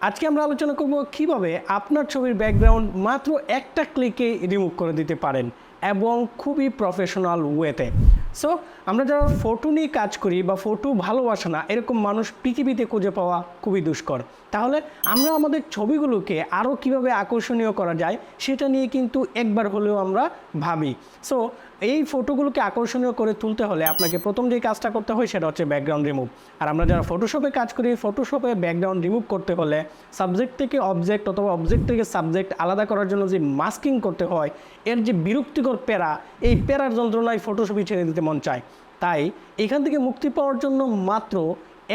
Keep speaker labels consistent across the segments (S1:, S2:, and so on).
S1: আজকে আমরা আলোচনা করব কিভাবে আপনার ছবির ব্যাকগ্রাউন্ড মাত্র একটা ক্লিকে রিমুভ করে দিতে পারেন এবং খুবই প্রফেশনাল ওয়েতে। সো আমরা যারা ফটো নিয়ে কাজ করি বা ফটো ভালোবাসে না এরকম মানুষ পৃথিবীতে খুঁজে পাওয়া খুবই দুষ্কর। তাহলে আমরা আমাদের ছবিগুলোকে আরও কিভাবে আকর্ষণীয় করা যায় সেটা নিয়ে কিন্তু একবার হলেও আমরা ভাবি। সো এই ফটোগুলোকে আকর্ষণীয় করে তুলতে হলে আপনাকে প্রথম যে কাজটা করতে হয় সেটা হচ্ছে ব্যাকগ্রাউন্ড রিমুভ। আর আমরা যারা ফটোশপে কাজ করি, ফটোশপে ব্যাকগ্রাউন্ড রিমুভ করতে হলে সাবজেক্ট থেকে অবজেক্ট অথবা অবজেক্ট থেকে সাবজেক্ট আলাদা করার জন্য যে মাস্কিং করতে হয়, এর যে বিরক্তিকর প্যারা, এই প্যারার যন্ত্রণায় ফটোশপই ছেড়ে দিতে মন চায়। তাই এখান থেকে মুক্তি পাওয়ার জন্য মাত্র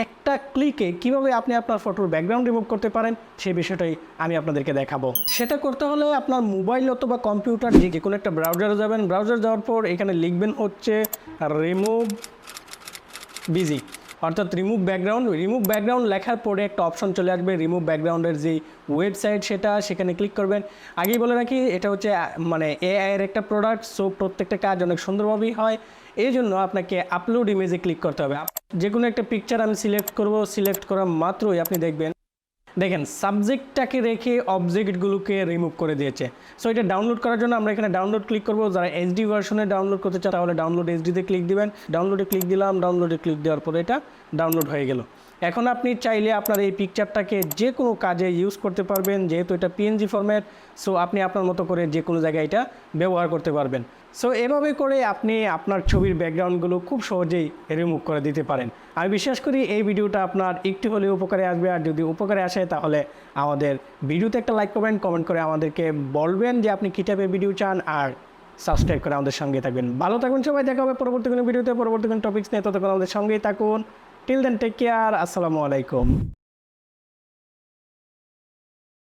S1: একটা ক্লিকে কিভাবে আপনি আপনার ফটোর ব্যাকগ্রাউন্ড রিমুভ করতে পারেন সেই বিষয়টাই আমি আপনাদেরকে দেখাবো। সেটা করতে হলে আপনার মোবাইল অথবা কম্পিউটার যে কোনো একটা ব্রাউজারে যাবেন। ব্রাউজার যাওয়ার পর এখানে লিখবেন হচ্ছে রিমুভ বিজি, অর্থাৎ রিমুভ ব্যাকগ্রাউন্ড। রিমুভ ব্যাকগ্রাউন্ড লেখার পরে একটা অপশন চলে আসবে রিমুভ ব্যাকগ্রাউন্ডের যে ওয়েবসাইট সেখানে ক্লিক করবেন। আগেই বলে রাখি এটা হচ্ছে এআই এর একটা প্রোডাক্ট। সো প্রত্যেকটা কাজ অনেক সুন্দরভাবেই হয়। এই জন্য আপনাকে আপলোড ইমেজে ক্লিক করতে হবে। যে কোনো একটা পিকচার আমি সিলেক্ট করব। সিলেক্ট করা মাত্রই আপনি দেখেন সাবজেক্টটাকে রেখে অবজেক্টগুলোকে রিমুভ করে দিয়েছে। সো এটা ডাউনলোড করার জন্য আমরা এখানে ডাউনলোড ক্লিক করব। যারা এইচডি ভার্সনে ডাউনলোড করতে চান তাহলে ডাউনলোড এইচডিতে ক্লিক দিবেন। ডাউনলোডে ক্লিক দিলাম। ডাউনলোডে ক্লিক দেওয়ার পরে এটা ডাউনলোড হয়ে গেল। এখন আপনি চাইলে আপনার এই পিকচারটাকে যে কোনো কাজে ইউজ করতে পারবেন, যেহেতু এটা পিএনজি ফরম্যাট। সো আপনি আপনার মতো করে যে কোনো জায়গায় এটা ব্যবহার করতে পারবেন। সো এভাবে করে আপনি আপনার ছবির ব্যাকগ্রাউন্ডগুলো খুব সহজেই রিমুভ করে দিতে পারেন। আমি বিশ্বাস করি এই ভিডিওটা আপনার একটু হলেও উপকারে আসবে। আর যদি উপকারে আসে তাহলে আমাদের ভিডিওতে একটা লাইক করবেন, কমেন্ট করে আমাদেরকে বলবেন যে আপনি কী টাইপের ভিডিও চান, আর সাবস্ক্রাইব করে আমাদের সঙ্গে থাকবেন। ভালো থাকুন সবাই, দেখা হবে পরবর্তী কোনো ভিডিওতে, পরবর্তী কোনো টপিকস নিয়ে। ততক্ষণ আমাদের সঙ্গেই থাকুন। Till then take care. আসসালামু আলাইকুম।